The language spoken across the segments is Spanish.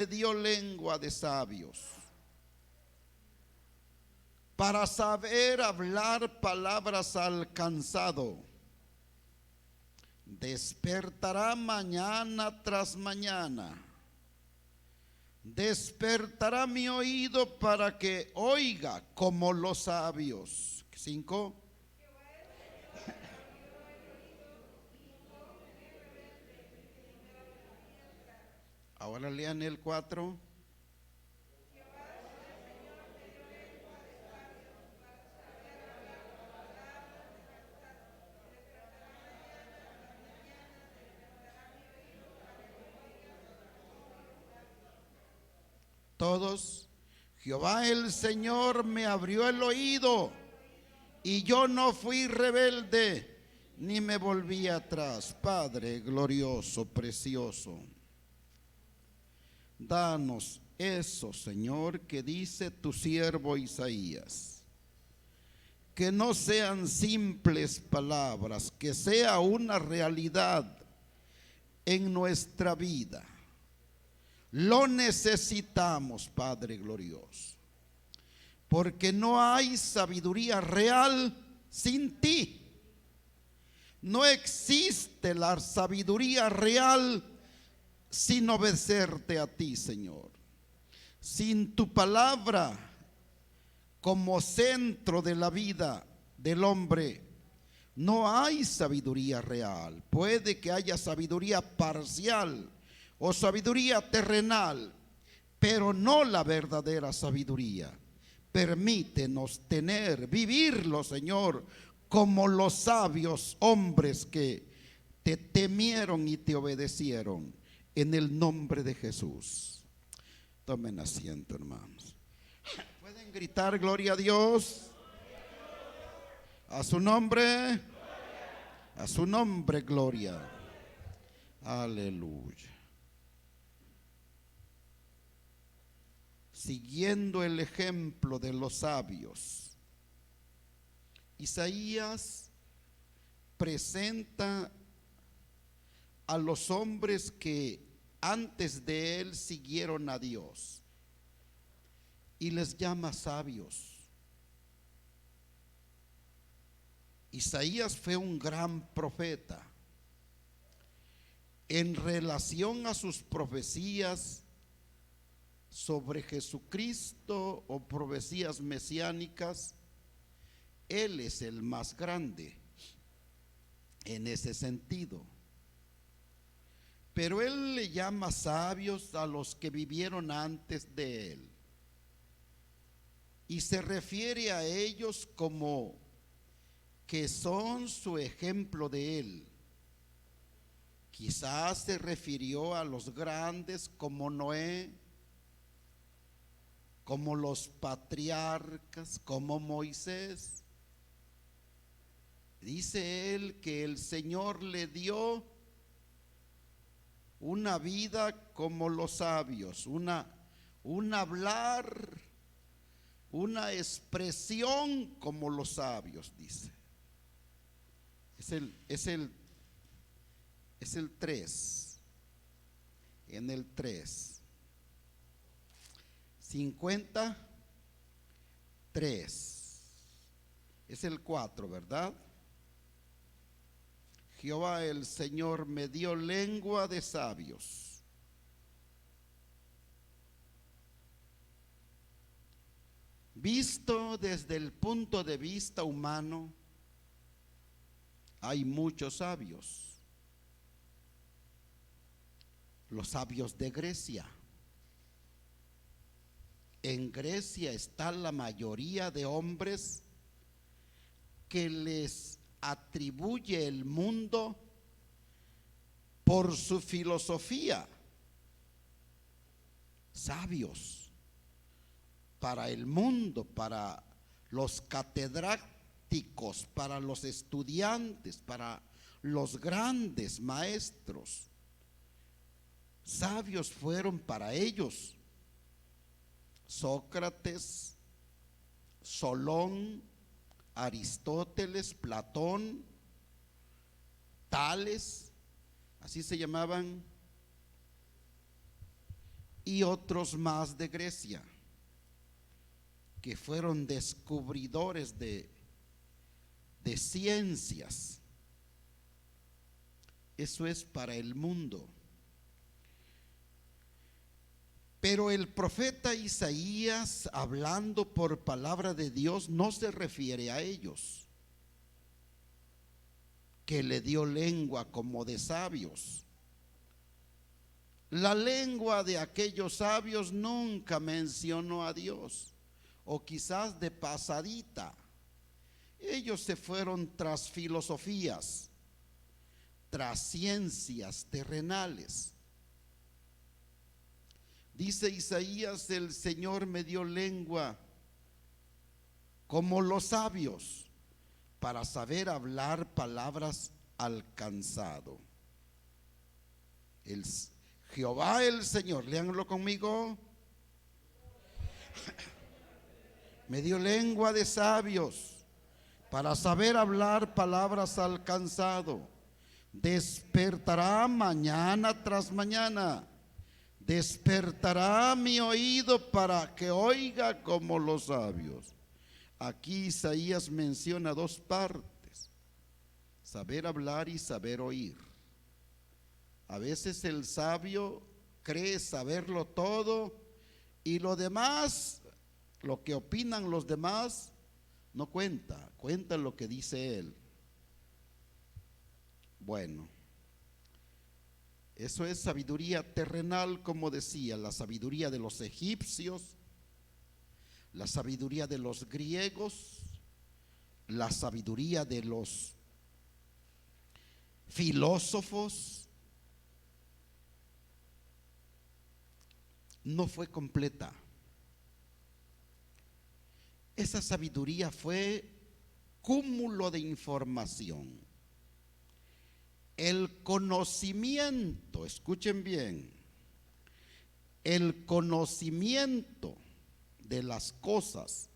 me dio lengua de sabios, para saber hablar palabras al cansado. Despertará mañana tras mañana. Despertará mi oído para que oiga como los sabios. 5. Ahora lean el 4. Todos. Jehová el Señor me abrió el oído y yo no fui rebelde ni me volví atrás. Padre glorioso, precioso, danos eso, Señor, que dice tu siervo Isaías. Que no sean simples palabras, que sea una realidad en nuestra vida. Lo necesitamos, Padre glorioso, porque no hay sabiduría real sin ti. No existe la sabiduría real sin obedecerte a ti, Señor. Sin tu palabra como centro de la vida del hombre, no hay sabiduría real. Puede que haya sabiduría parcial o sabiduría terrenal, pero no la verdadera sabiduría. Permítenos vivirlo, Señor, como los sabios hombres que te temieron y te obedecieron, en el nombre de Jesús. Tomen asiento, hermanos. ¿Pueden gritar gloria a Dios? A su nombre, a su nombre, gloria. Aleluya. Siguiendo el ejemplo de los sabios, Isaías presenta a los hombres que antes de él siguieron a Dios y les llama sabios. Isaías fue un gran profeta. En relación a sus profecías sobre Jesucristo o profecías mesiánicas, él es el más grande en ese sentido. Pero él le llama sabios a los que vivieron antes de él y se refiere a ellos como que son su ejemplo de él. Quizás se refirió a los grandes como Noé, como los patriarcas, como Moisés. Dice él que el Señor le dio una vida como los sabios, un hablar, una expresión como los sabios, dice. Es el 3. En el 3. 53. Es el 4, ¿verdad? Jehová el Señor me dio lengua de sabios. Visto desde el punto de vista humano, hay muchos sabios. Los sabios de Grecia. En Grecia está la mayoría de hombres que les atribuye el mundo por su filosofía. Sabios para el mundo, para los catedráticos, para los estudiantes, para los grandes maestros. Sabios fueron para ellos Sócrates, Solón, Aristóteles, Platón, Tales, así se llamaban. y otros más de Grecia, que fueron descubridores de ciencias. Eso es para el mundo. Pero el profeta Isaías, hablando por palabra de Dios, no se refiere a ellos, que le dio lengua como de sabios. La lengua de aquellos sabios nunca mencionó a Dios, o quizás de pasadita. Ellos se fueron tras filosofías, tras ciencias terrenales. Dice Isaías: el Señor me dio lengua como los sabios, para saber hablar palabras al cansado. Jehová el Señor, léanlo conmigo, me dio lengua de sabios para saber hablar palabras al cansado. Despertará mañana tras mañana, despertará mi oído para que oiga como los sabios. Aquí Isaías menciona dos partes: saber hablar y saber oír. A veces el sabio cree saberlo todo y lo demás, lo que opinan los demás, no cuenta, cuenta lo que dice él. Bueno, eso es sabiduría terrenal, como decía, la sabiduría de los egipcios, la sabiduría de los griegos, la sabiduría de los filósofos. No fue completa. Esa sabiduría fue cúmulo de información. El conocimiento, escuchen bien, el conocimiento de las cosas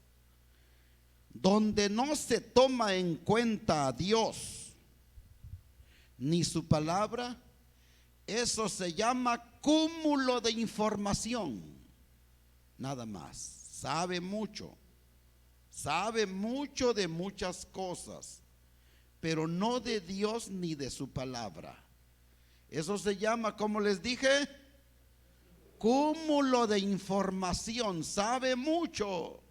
donde no se toma en cuenta a Dios ni su palabra, eso se llama cúmulo de información, nada más. Sabe mucho de muchas cosas, pero no de Dios ni de su palabra. Eso se llama, como les dije, cúmulo de información. Sabe mucho,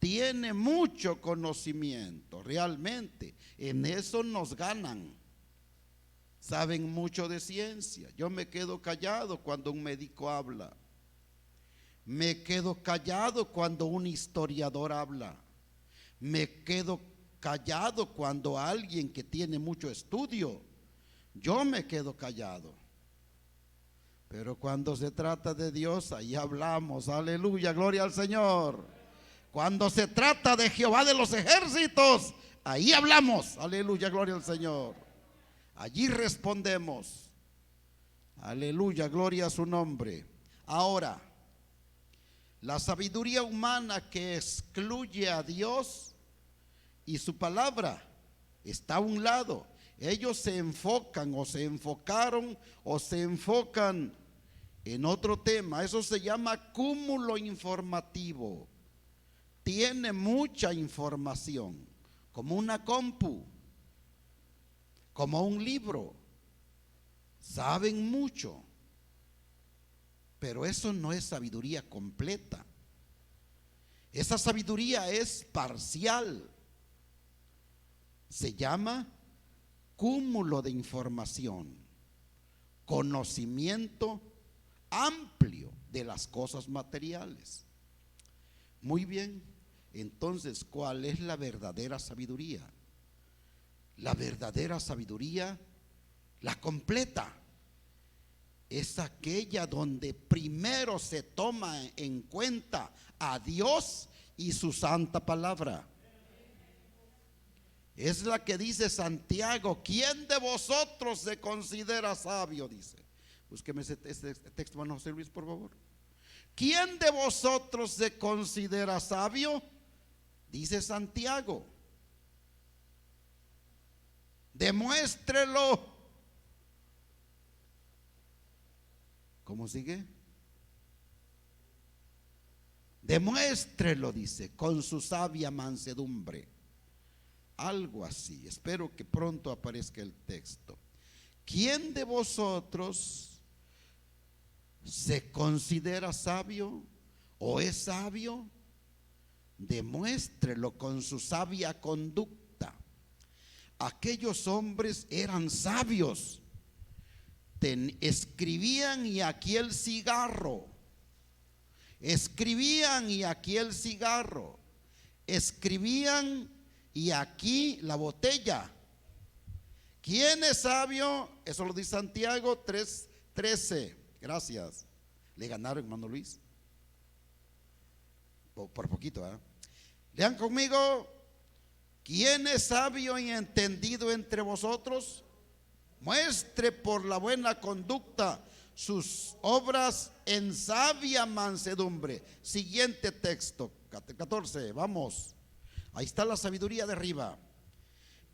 tiene mucho conocimiento, realmente. En eso nos ganan. Saben mucho de ciencia. Yo me quedo callado cuando un médico habla. Me quedo callado cuando un historiador habla. Me quedo callado cuando alguien que tiene mucho estudio. Yo me quedo callado. Pero cuando se trata de Dios, ahí hablamos. Aleluya, gloria al Señor. Cuando se trata de Jehová de los ejércitos, ahí hablamos. Aleluya, gloria al Señor. Allí respondemos. Aleluya, gloria a su nombre. Ahora, la sabiduría humana que excluye a Dios y su palabra está a un lado. Ellos se enfocan o se enfocaron o se enfocan en otro tema. Eso se llama cúmulo informativo. Tiene mucha información, como una compu, como un libro. Saben mucho, pero eso no es sabiduría completa. Esa sabiduría es parcial. Se llama cúmulo de información, conocimiento amplio de las cosas materiales. Muy bien, entonces, ¿cuál es la verdadera sabiduría? La verdadera sabiduría, la completa, es aquella donde primero se toma en cuenta a Dios y su santa palabra. Es la que dice Santiago: ¿quién de vosotros se considera sabio? Dice. Búsqueme este texto, hermano José Luis, por favor. ¿Quién de vosotros se considera sabio? Dice Santiago. Demuéstrelo. ¿Cómo sigue? Demuéstrelo, dice, con su sabia mansedumbre. Algo así. Espero que pronto aparezca el texto. ¿Quién de vosotros se considera sabio o es sabio? Demuéstrelo con su sabia conducta. Aquellos hombres eran sabios, escribían y aquí el cigarro, escribían y aquí el cigarro, escribían y aquí la botella. ¿Quién es sabio? Eso lo dice Santiago 3:13. Gracias. Le ganaron, hermano Luis. Por poquito, ¿eh? Lean conmigo. ¿Quién es sabio y entendido entre vosotros? Muestre por la buena conducta sus obras en sabia mansedumbre. Siguiente texto, 14, vamos. Ahí está la sabiduría de arriba.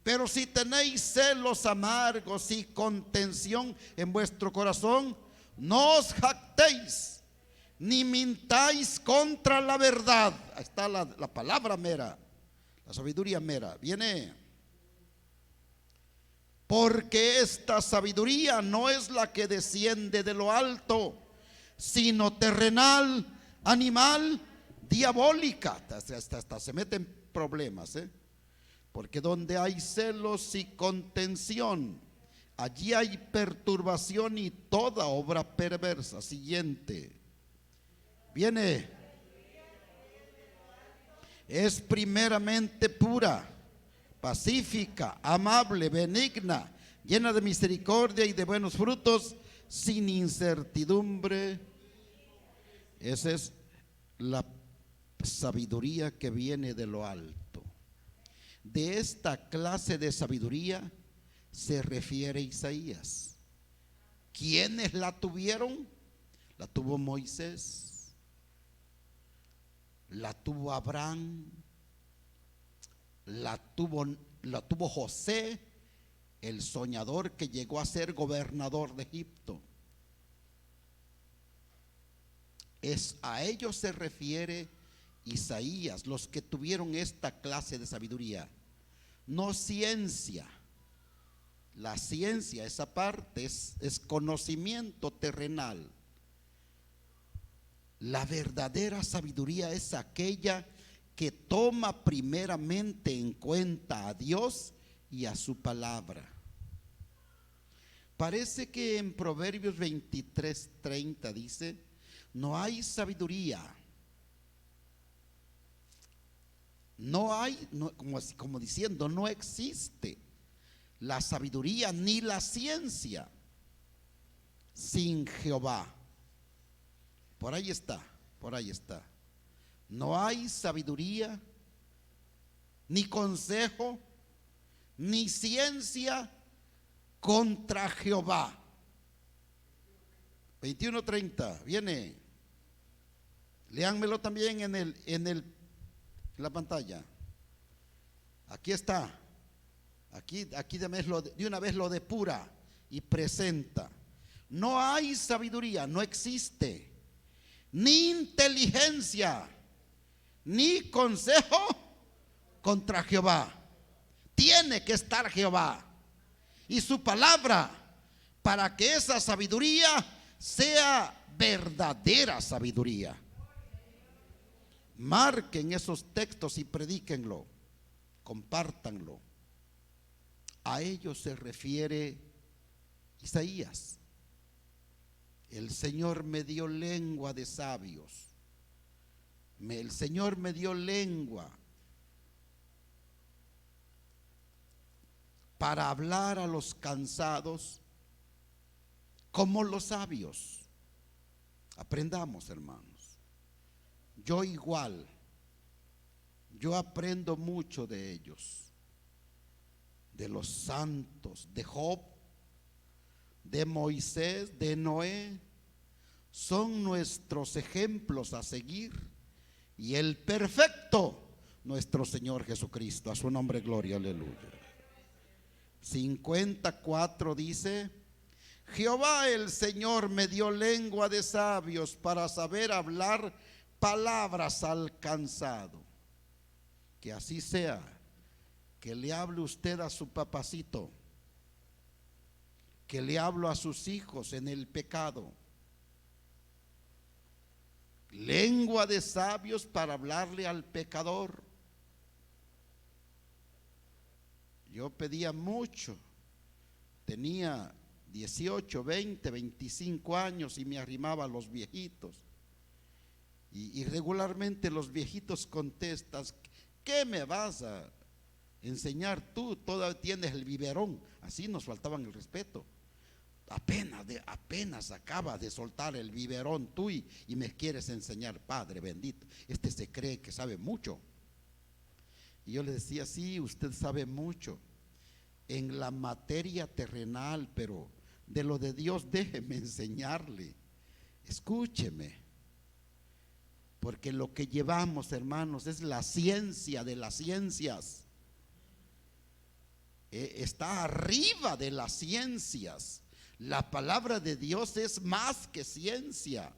Pero si tenéis celos amargos y contención en vuestro corazón, no os jactéis, ni mintáis contra la verdad. Ahí está la palabra mera, la sabiduría mera. Viene. Porque esta sabiduría no es la que desciende de lo alto, sino terrenal, animal, diabólica. Hasta se meten problemas, porque donde hay celos y contención, allí hay perturbación y toda obra perversa. Siguiente. Viene. Es primeramente pura, pacífica, amable, benigna, llena de misericordia y de buenos frutos, sin incertidumbre. Esa es la sabiduría que viene de lo alto. De esta clase de sabiduría se refiere Isaías. ¿Quiénes la tuvieron? La tuvo Moisés, la tuvo Abraham, la tuvo José, el soñador que llegó a ser gobernador de Egipto. A ellos se refiere Isaías, los que tuvieron esta clase de sabiduría. No ciencia. La ciencia, esa parte es conocimiento terrenal. La verdadera sabiduría es aquella que toma primeramente en cuenta a Dios y a su palabra. Parece que en Proverbios 23:30 dice: no hay sabiduría, como diciendo, no existe la sabiduría ni la ciencia sin Jehová. Por ahí está, por ahí está. No hay sabiduría, ni consejo, ni ciencia contra Jehová. 21:30, viene. Leánmelo también en la pantalla. Aquí está. Aquí de una vez lo depura y presenta. No hay sabiduría, no existe, ni inteligencia, ni consejo contra Jehová. Tiene que estar Jehová y su palabra para que esa sabiduría sea verdadera sabiduría. Marquen esos textos y predíquenlo, compártanlo. A ellos se refiere Isaías. El Señor me dio lengua de sabios. El Señor me dio lengua para hablar a los cansados como los sabios. Aprendamos, hermanos. Yo igual, yo aprendo mucho de ellos, de los santos, de Job, de Moisés, de Noé. Son nuestros ejemplos a seguir, y el perfecto, nuestro Señor Jesucristo. A su nombre gloria, aleluya. 54 dice: Jehová el Señor me dio lengua de sabios para saber hablar palabras al cansado. Que así sea, que le hable usted a su papacito, que le hablo a sus hijos en el pecado. Lengua de sabios para hablarle al pecador. Yo pedía mucho, tenía 18, 20, 25 años y me arrimaba a los viejitos. Y regularmente los viejitos contestan: ¿qué me vas a enseñar tú? Todavía tienes el biberón. Así nos faltaban el respeto. Apenas acaba de soltar el biberón tú y me quieres enseñar, Padre bendito. Este se cree que sabe mucho. Y yo le decía: sí, usted sabe mucho en la materia terrenal, pero de lo de Dios déjeme enseñarle. Escúcheme, porque lo que llevamos, hermanos, es la ciencia de las ciencias. Está arriba de las ciencias. La palabra de Dios es más que ciencia.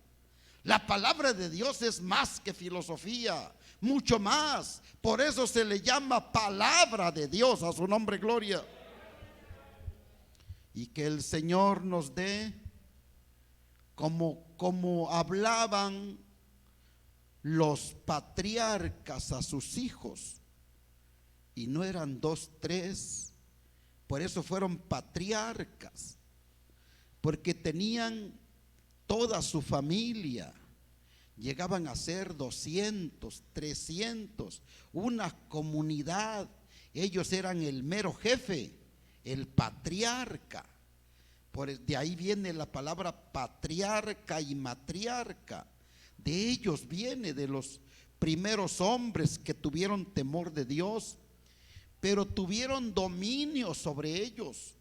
La palabra de Dios es más que filosofía, mucho más. Por eso se le llama palabra de Dios, a su nombre gloria. Y que el Señor nos dé, como hablaban los patriarcas a sus hijos, y no eran 2, 3, por eso fueron patriarcas, porque tenían toda su familia, llegaban a ser 200, 300, una comunidad. Ellos eran el mero jefe, el patriarca. De ahí viene la palabra patriarca y matriarca. De ellos viene, de los primeros hombres que tuvieron temor de Dios, pero tuvieron dominio sobre ellos.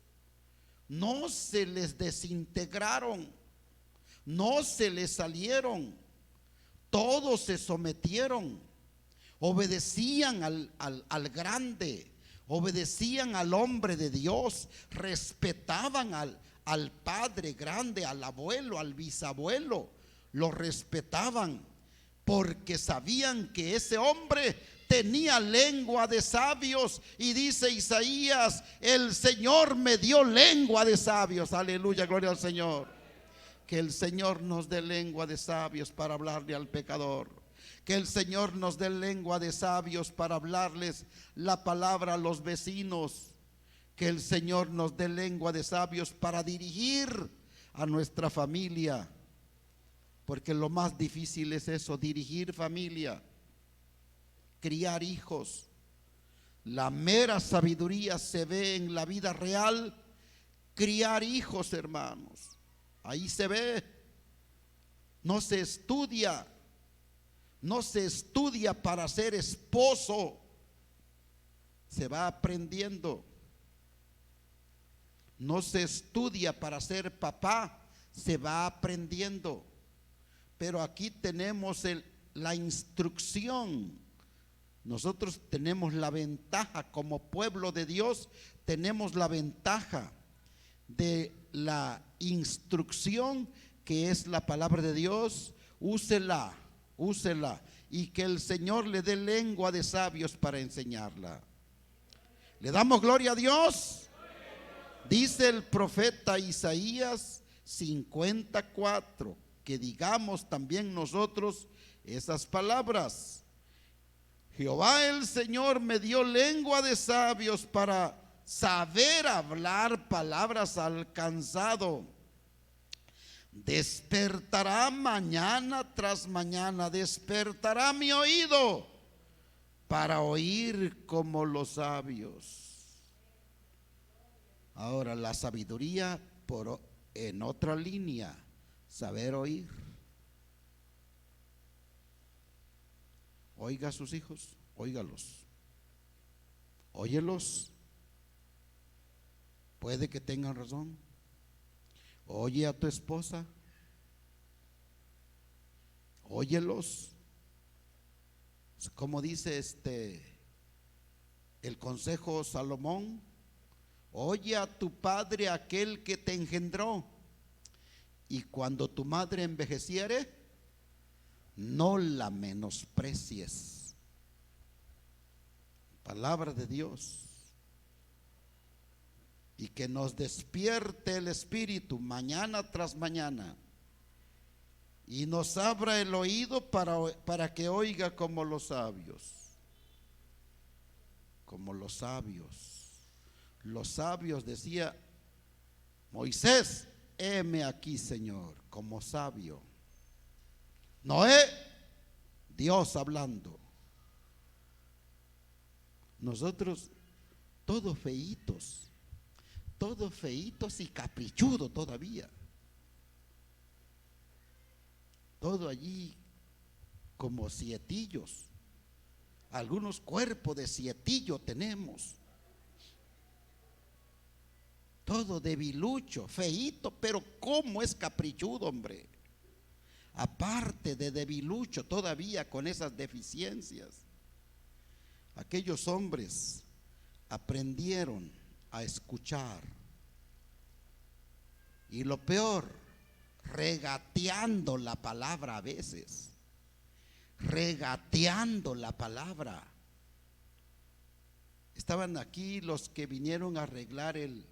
No se les desintegraron, no se les salieron, todos se sometieron, obedecían al grande, obedecían al hombre de Dios, respetaban al padre grande, al abuelo, al bisabuelo, lo respetaban porque sabían que ese hombre tenía lengua de sabios. Y dice Isaías: el Señor me dio lengua de sabios. Aleluya, gloria al Señor. Que el Señor nos dé lengua de sabios para hablarle al pecador. Que el Señor nos dé lengua de sabios para hablarles la palabra a los vecinos. Que el Señor nos dé lengua de sabios para dirigir a nuestra familia. Porque lo más difícil es eso, dirigir familia, criar hijos. La mera sabiduría se ve en la vida real. Criar hijos, hermanos, ahí se ve. No se estudia, no se estudia para ser esposo, se va aprendiendo. No se estudia para ser papá, se va aprendiendo. Pero aquí tenemos la instrucción. Nosotros tenemos la ventaja como pueblo de Dios, tenemos la ventaja de la instrucción que es la palabra de Dios. Úsela, úsela, y que el Señor le dé lengua de sabios para enseñarla. ¿Le damos gloria a Dios? Dice el profeta Isaías 54, que digamos también nosotros esas palabras. Jehová el Señor me dio lengua de sabios para saber hablar palabras al cansado. Despertará mañana tras mañana, despertará mi oído para oír como los sabios. Ahora la sabiduría en otra línea, saber oír. Oiga a sus hijos, óigalos, óyelos. Puede que tengan razón. Oye a tu esposa, óyelos. Como dice el consejo Salomón: oye a tu padre, aquel que te engendró, y cuando tu madre envejeciere, no la menosprecies. Palabra de Dios. Y que nos despierte el Espíritu mañana tras mañana y nos abra el oído para que oiga como los sabios. Como los sabios. Los sabios, decía Moisés, heme aquí, Señor, como sabio. Noé, Dios hablando. Nosotros todos feitos y caprichudos todavía. Todo allí como sietillos. Algunos cuerpos de sietillo tenemos. Todo debilucho, feíto, pero cómo es caprichudo, hombre. Aparte de debilucho todavía con esas deficiencias. Aquellos hombres aprendieron a escuchar. Y lo peor, regateando la palabra a veces. Regateando la palabra. Estaban aquí los que vinieron a arreglar el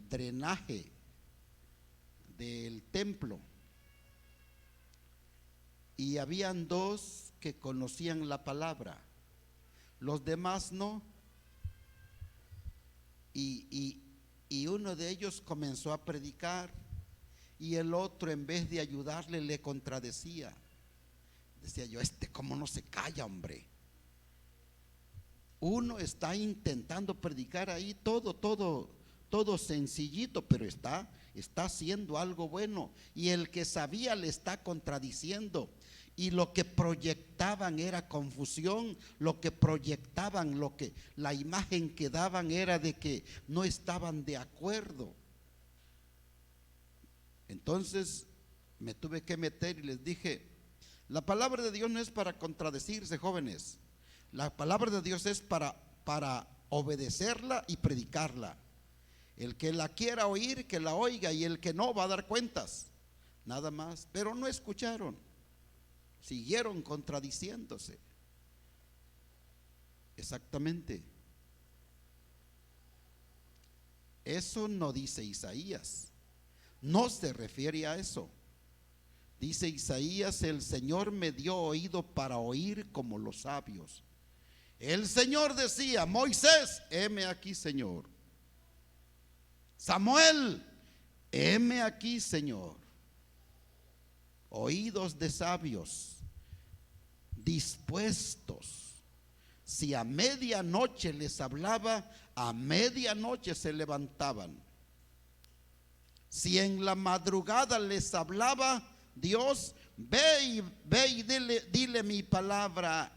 drenaje del templo. Y habían dos que conocían la palabra. Los demás no. Y uno de ellos comenzó a predicar y el otro, en vez de ayudarle, le contradecía. Decía yo, cómo no se calla, hombre. Uno está intentando predicar ahí todo sencillito, pero está haciendo algo bueno, y el que sabía le está contradiciendo. Y lo que proyectaban era confusión, lo que proyectaban, la imagen que daban era de que no estaban de acuerdo. Entonces me tuve que meter y les dije, la palabra de Dios no es para contradecirse, jóvenes. La palabra de Dios es para obedecerla y predicarla. El que la quiera oír, que la oiga, y el que no va a dar cuentas, nada más. Pero no escucharon. Siguieron contradiciéndose. Exactamente. Eso no dice Isaías. No se refiere a eso. Dice Isaías, el Señor me dio oído para oír como los sabios. El Señor decía, Moisés, heme aquí, Señor. Samuel, heme aquí, Señor. Oídos de sabios, dispuestos. Si a medianoche les hablaba, a medianoche se levantaban. Si en la madrugada les hablaba Dios, ve y dile mi palabra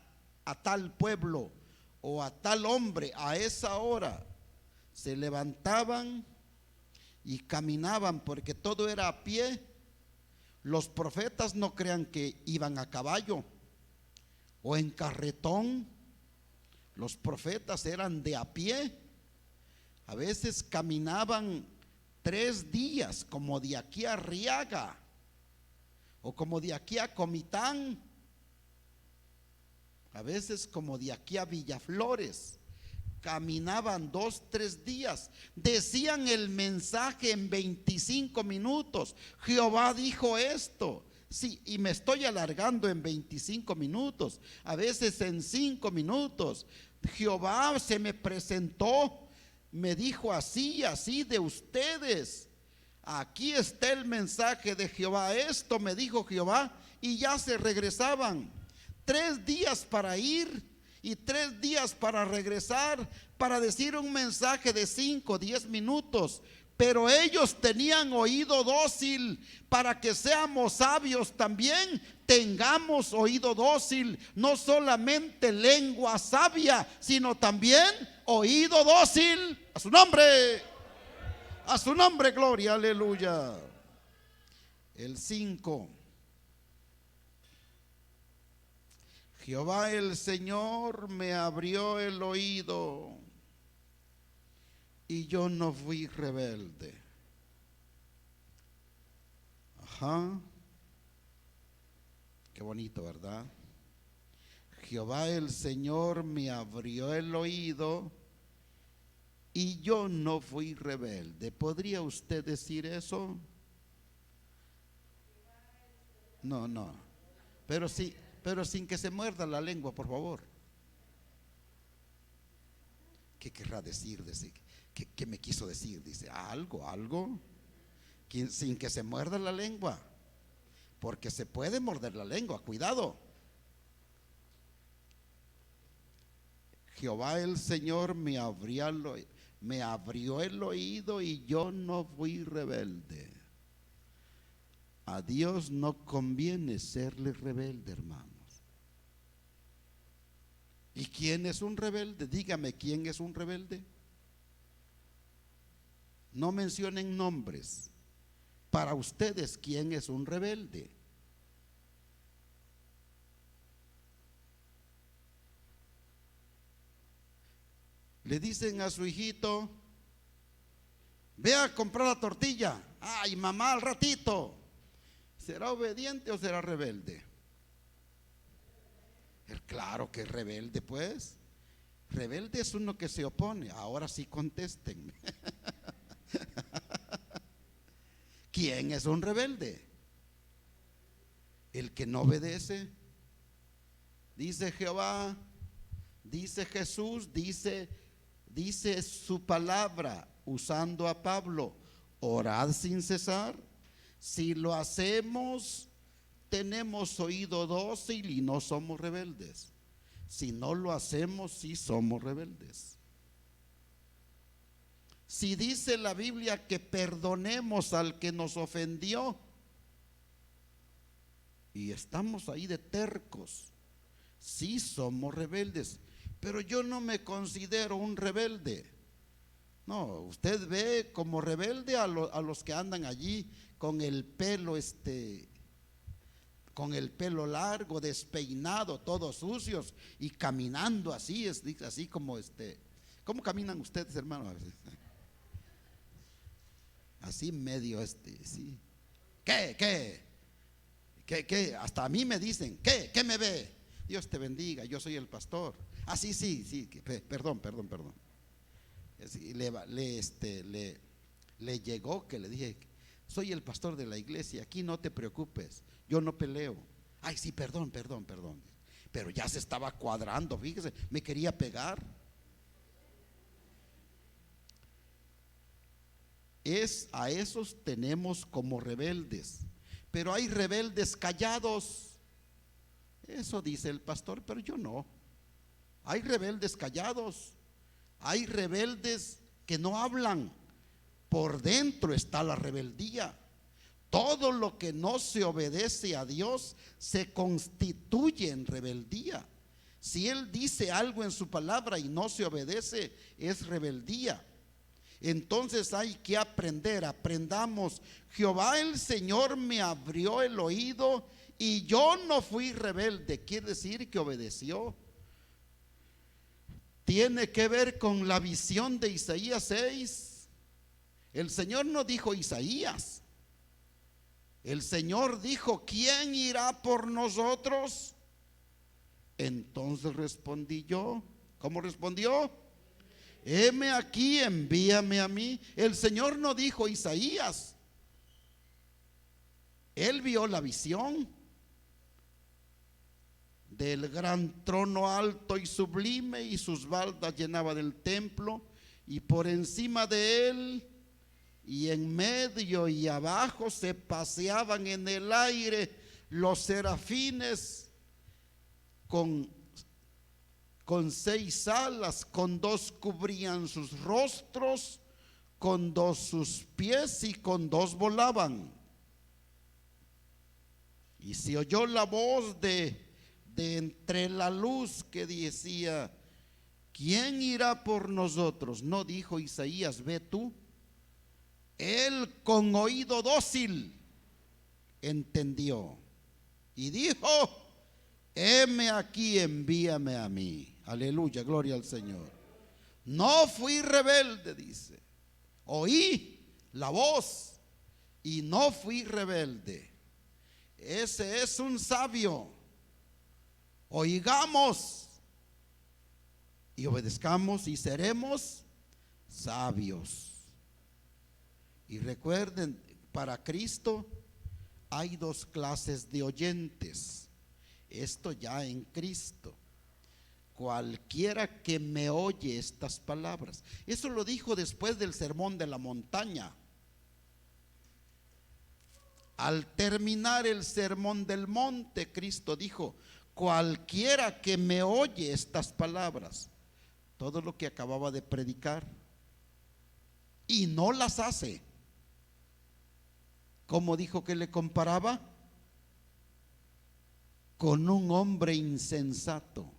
a tal pueblo o a tal hombre a esa hora. Se levantaban y caminaban, porque todo era a pie. Los profetas no crean que iban a caballo o en carretón. Los profetas eran de a pie. A veces caminaban 3 días, como de aquí a Arriaga o como de aquí a Comitán, a veces como de aquí a Villaflores. Caminaban 2-3 días, decían el mensaje en 25 minutos. Jehová dijo esto. Sí, y me estoy alargando en 25 minutos, a veces en 5 minutos. Jehová se me presentó, me dijo así, así de ustedes. Aquí está el mensaje de Jehová, esto me dijo Jehová, y ya se regresaban. 3 días para ir y 3 días para regresar, para decir un mensaje de 5-10 minutos. Pero ellos tenían oído dócil. Para que seamos sabios también tengamos oído dócil, no solamente lengua sabia, sino también oído dócil. A su nombre, gloria, aleluya. El 5. Jehová el Señor me abrió el oído y yo no fui rebelde. Ajá. Qué bonito, ¿verdad? Jehová el Señor me abrió el oído y yo no fui rebelde. ¿Podría usted decir eso? No, no. Pero sí, pero sin que se muerda la lengua, por favor. ¿Qué querrá decir? ¿Qué me quiso decir? Dice, algo. Sin que se muerda la lengua. Porque se puede morder la lengua, cuidado. Jehová el Señor me abrió el oído y yo no fui rebelde. A Dios no conviene serle rebelde, hermanos. ¿Y quién es un rebelde? Dígame, ¿quién es un rebelde? No mencionen nombres. Para ustedes, ¿quién es un rebelde? Le dicen a su hijito, ve a comprar la tortilla. Ay, mamá, al ratito. ¿Será obediente o será rebelde? Claro que es rebelde, pues. Rebelde es uno que se opone. Ahora sí contesten. ¿Quién es un rebelde? El que no obedece. Dice Jehová, dice Jesús, dice su palabra, usando a Pablo, orad sin cesar. Si lo hacemos, tenemos oído dócil y no somos rebeldes. Si no lo hacemos, sí somos rebeldes. Si dice la Biblia que perdonemos al que nos ofendió y estamos ahí de tercos, sí somos rebeldes. Pero yo no me considero un rebelde. No, usted ve como rebelde a los que andan allí con el pelo con el pelo largo, despeinado, todos sucios y caminando así, así como ¿cómo caminan ustedes, hermanos? Así medio sí. ¿Qué? Hasta a mí me dicen, ¿qué me ve? Dios te bendiga, yo soy el pastor. Ah, sí, perdón. Le llegó que le dije, soy el pastor de la iglesia, aquí no te preocupes, yo no peleo. Ay, sí, perdón. Pero ya se estaba cuadrando, fíjese, me quería pegar. A esos tenemos como rebeldes, pero hay rebeldes callados. Eso dice el pastor, pero yo no. Hay rebeldes callados, hay rebeldes que no hablan. Por dentro está la rebeldía. Todo lo que no se obedece a Dios se constituye en rebeldía. Si Él dice algo en su palabra y no se obedece, es rebeldía. Entonces hay que aprendamos. Jehová el Señor me abrió el oído y yo no fui rebelde. Quiere decir que obedeció. Tiene que ver con la visión de Isaías 6. El Señor no dijo Isaías. El Señor dijo, ¿quién irá por nosotros? Entonces respondí yo. ¿Cómo respondió? Heme aquí, envíame a mí. El Señor no dijo Isaías. Él vio la visión del gran trono alto y sublime, y sus baldas llenaban el templo, y por encima de él y en medio y abajo se paseaban en el aire los serafines con 6 alas, con 2 cubrían sus rostros, con 2 sus pies y con 2 volaban. Y se oyó la voz de entre la luz que decía, ¿quién irá por nosotros? No dijo Isaías, ve tú. Él con oído dócil entendió y dijo, heme aquí, envíame a mí. Aleluya, gloria al Señor. No fui rebelde, dice. Oí la voz y no fui rebelde. Ese es un sabio. Oigamos y obedezcamos y seremos sabios. Y recuerden, para Cristo hay dos clases de oyentes. Esto ya en Cristo. Cualquiera que me oye estas palabras. Eso lo dijo después del sermón de la montaña. Al terminar el sermón del monte, Cristo dijo: cualquiera que me oye estas palabras, todo lo que acababa de predicar, y no las hace. ¿Cómo dijo que le comparaba? Con un hombre insensato.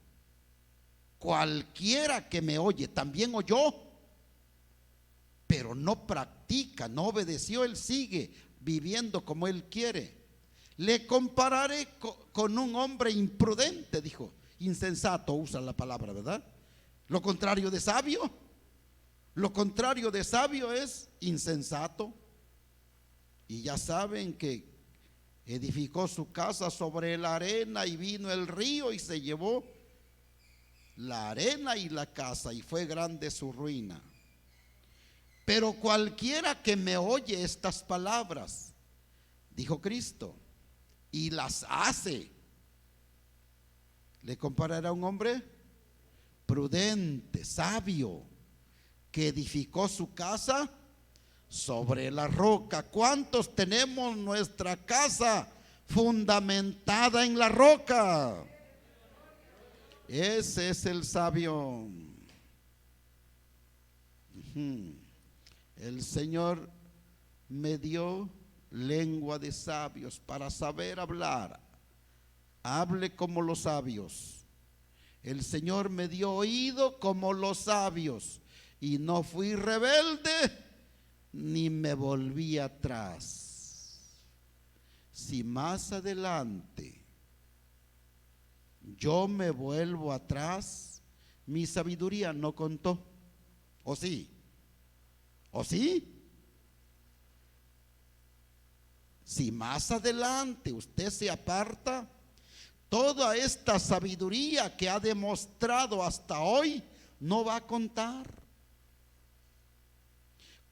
Cualquiera que me oye, también oyó, pero no practica, no obedeció, él sigue viviendo como él quiere. Le compararé con un hombre imprudente, dijo. Insensato usa la palabra, ¿verdad? Lo contrario de sabio. Lo contrario de sabio es insensato. Y ya saben que edificó su casa sobre la arena y vino el río y se llevó la arena y la casa, y fue grande su ruina. Pero cualquiera que me oye estas palabras, dijo Cristo, y las hace, le comparará a un hombre prudente, sabio, que edificó su casa sobre la roca. ¿Cuántos tenemos nuestra casa fundamentada en la roca? Ese es el sabio. El Señor me dio lengua de sabios para saber hablar. Hable como los sabios. El Señor me dio oído como los sabios, y no fui rebelde ni me volví atrás. Si más adelante yo me vuelvo atrás, mi sabiduría no contó. ¿O sí? ¿O sí? Si más adelante usted se aparta, toda esta sabiduría que ha demostrado hasta hoy no va a contar.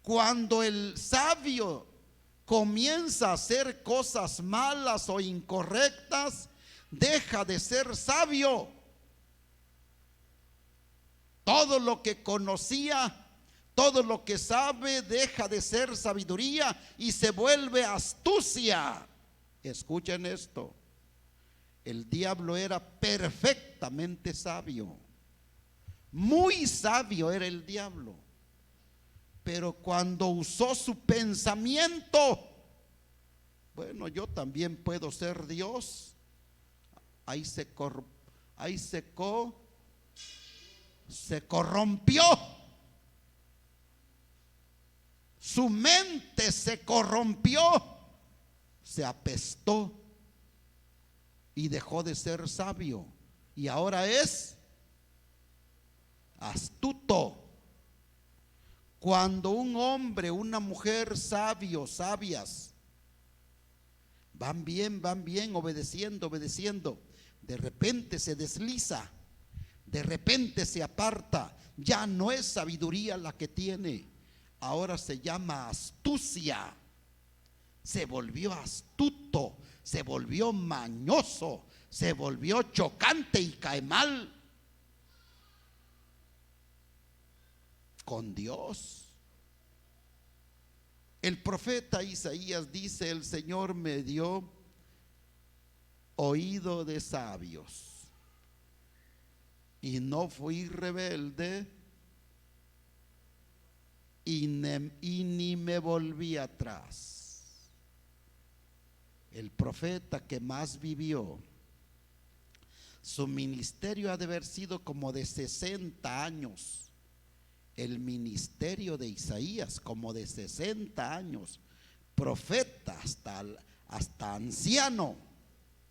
Cuando el sabio comienza a hacer cosas malas o incorrectas, deja de ser sabio. Todo lo que conocía, todo lo que sabe, deja de ser sabiduría y se vuelve astucia. Escuchen esto: el diablo era perfectamente sabio, muy sabio era el diablo, pero cuando usó su pensamiento, bueno, yo también puedo ser Dios, ahí se corrompió. Su mente se corrompió, se apestó y dejó de ser sabio, y ahora es astuto. Cuando un hombre, una mujer sabios, sabias, van bien, obedeciendo, de repente se desliza, de repente se aparta, ya no es sabiduría la que tiene, ahora se llama astucia. Se volvió astuto, se volvió mañoso, se volvió chocante y cae mal con Dios. El profeta Isaías dice: el Señor me dio oído de sabios y no fui rebelde y ni me volví atrás. El profeta que más vivió, su ministerio ha de haber sido como de 60 años. El ministerio de Isaías como de 60 años, profeta hasta anciano,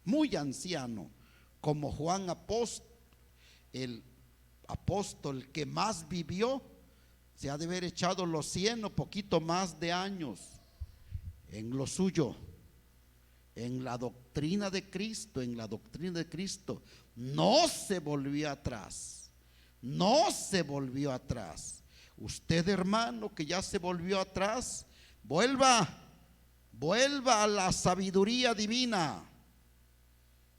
muy anciano, como Juan apóstol, el apóstol que más vivió, se ha de haber echado los 100 o poquito más de años en lo suyo. en la doctrina de Cristo, en la doctrina de Cristo, no se volvió atrás, no se volvió atrás. Usted, hermano, que ya se volvió atrás, vuelva a la sabiduría divina.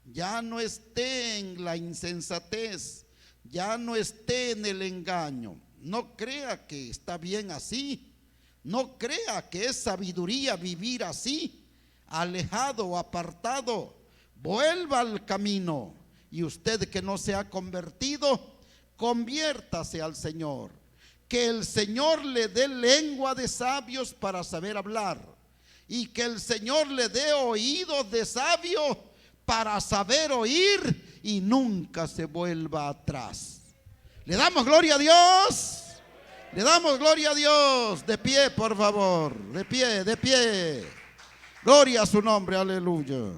Ya no esté en la insensatez, ya no esté en el engaño. No crea que está bien así, no crea que es sabiduría vivir así, alejado o apartado. Vuelva al camino. Y usted que no se ha convertido, conviértase al Señor. Que el Señor le dé lengua de sabios para saber hablar, y que el Señor le dé oídos de sabio para saber oír y nunca se vuelva atrás. Le damos gloria a Dios. Le damos gloria a Dios. De pie, por favor. De pie, de pie. Gloria a su nombre, aleluya.